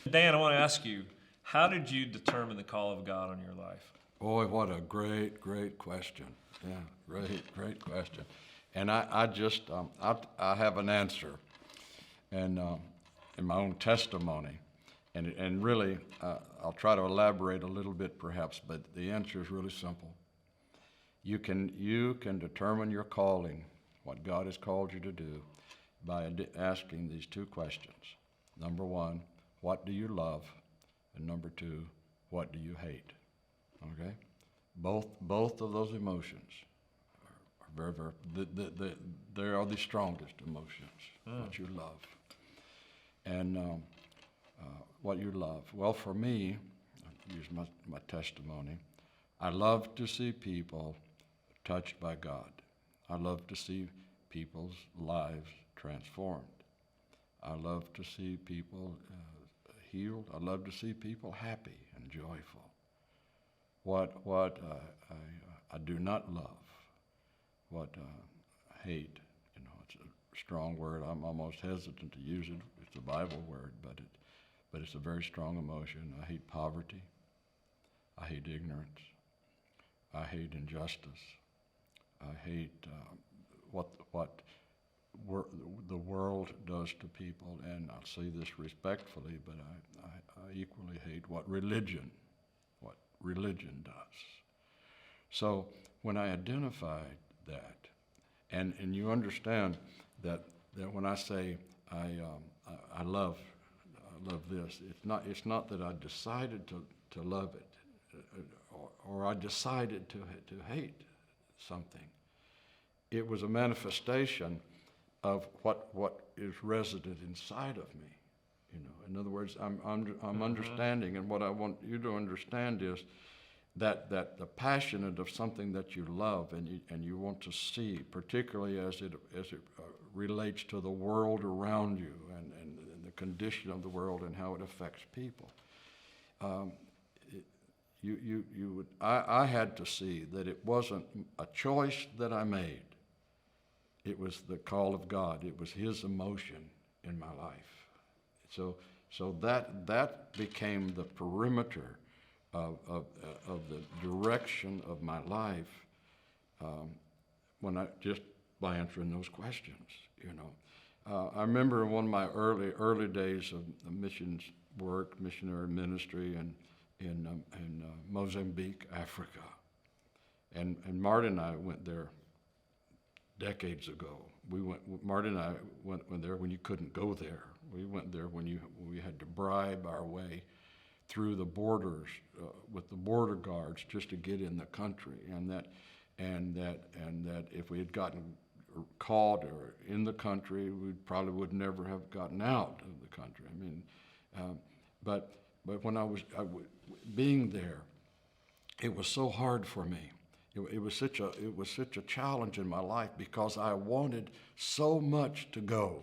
Dan, I want to ask you, how did you determine the call of God on your life? Boy, what a great question. Yeah, great question. And I have an answer, and in my own testimony, and really, I'll try to elaborate a little bit perhaps, but the answer is really simple. You can determine your calling, what God has called you to do, by asking these two questions. Number one, what do you love? And number two, what do you hate? Okay? Both of those emotions are they are the strongest emotions, what you love. And what you love. Well, for me, I'll use my testimony, I love to see people touched by God. I love to see people's lives transformed. I love to see people healed. I love to see people happy and joyful. What I do not love, what I hate, it's a strong word. I'm almost hesitant to use it. It's a Bible word, but it's a very strong emotion. I hate poverty. I hate ignorance. I hate injustice. I hate what the world does to people, and I'll say this respectfully, but I equally hate what religion does. So when I identified that, and you understand that when I say I love this, it's not that I decided to love it, or I decided to hate something. It was a manifestation of what is resident inside of me. In other words, I'm understanding, and what I want you to understand is that the passionate of something that you love and you want to see, particularly as it relates to the world around you and the condition of the world and how it affects people. I had to see that it wasn't a choice that I made. It was the call of God. It was His emotion in my life. So that became the perimeter of the direction of my life just by answering those questions. I remember in one of my early days of missions work, missionary ministry, in Mozambique, Africa, and Marty and I went there decades ago. Marty and I went there when you couldn't go there. We went there when we had to bribe our way through the borders with the border guards just to get in the country, and that if we had gotten caught or in the country, we probably would never have gotten out of the country. I mean, but when I was being there, it was so hard for me. It was such a challenge in my life because I wanted so much to go,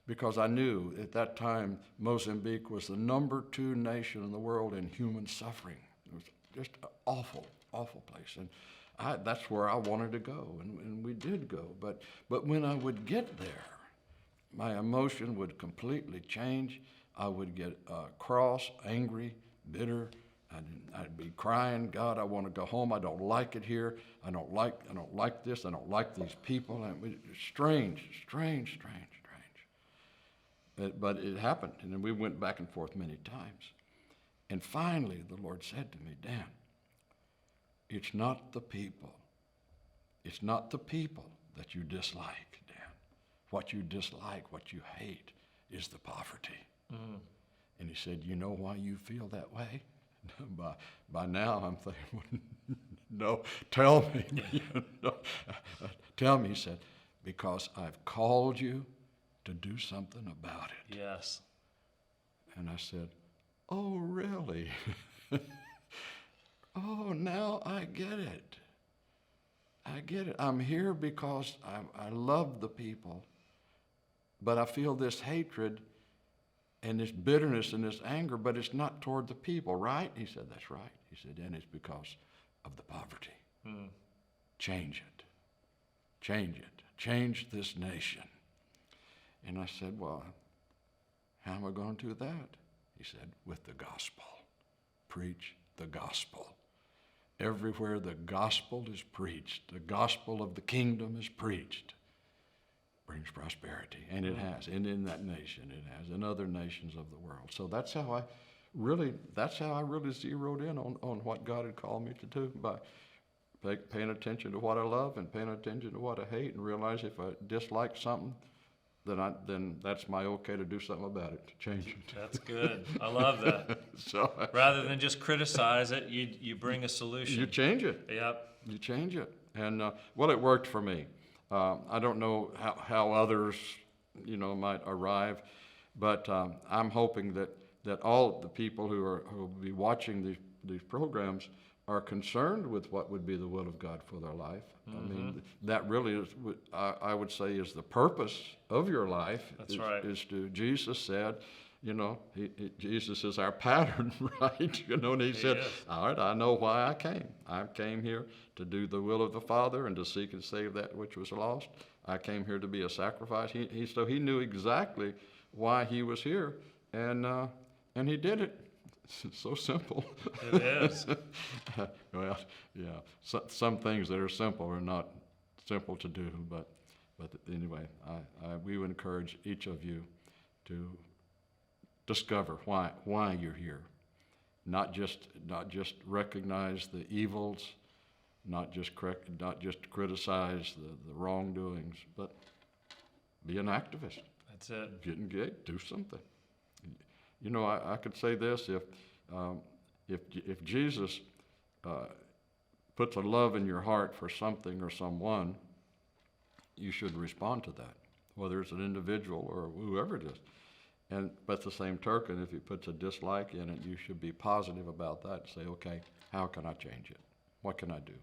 because I knew at that time Mozambique was the number 2 nation in the world in human suffering. It was just an awful place, and that's where I wanted to go, and we did go. But when I would get there, my emotion would completely change. I would get cross, angry, bitter. I'd be crying, God, I want to go home. I don't like it here. I don't like this. I don't like these people. And it was strange. But it happened, and then we went back and forth many times. And finally, the Lord said to me, Dan, it's not the people. It's not the people that you dislike, Dan. What you dislike, what you hate, is the poverty. Mm. And He said, you know why you feel that way? By now I'm thinking, no, tell me. Tell me, He said, because I've called you to do something about it. Yes. And I said, oh, really? Oh, now I get it. I'm here because I love the people, but I feel this hatred and this bitterness and this anger, but it's not toward the people, right? He said, that's right. He said, and it's because of the poverty. Mm. Change it. Change this nation. And I said, well, how am I going to do that? He said, with the gospel. Preach the gospel. Everywhere the gospel is preached, the gospel of the kingdom is preached, brings prosperity. And it has. And in that nation it has. In other nations of the world. So that's how I really zeroed in on what God had called me to do, by paying attention to what I love and paying attention to what I hate, and realize if I dislike something, then that's my okay to do something about it, to change it. That's good. I love that. So rather than just criticize it, you bring a solution. You change it. Yep. You change it. And well, it worked for me. I don't know how others, might arrive, but I'm hoping that all the people who will be watching these programs are concerned with what would be the will of God for their life. I mean, that really is, I would say, is the purpose of your life. That's right. Jesus said, Jesus is our pattern, right? And he said, is. all right, I know why I came. I came here to do the will of the Father and to seek and save that which was lost. I came here to be a sacrifice. So he knew exactly why he was here, and he did it. It's so simple. It is. Well, yeah. Some things that are simple are not simple to do, but anyway, we would encourage each of you to discover why you're here. Not just recognize the evils, not just criticize the wrongdoings, but be an activist. That's it. Get engaged. Do something. I could say this: if Jesus puts a love in your heart for something or someone, you should respond to that, whether it's an individual or whoever it is. But the same token, if he puts a dislike in it, you should be positive about that and say, okay, how can I change it? What can I do?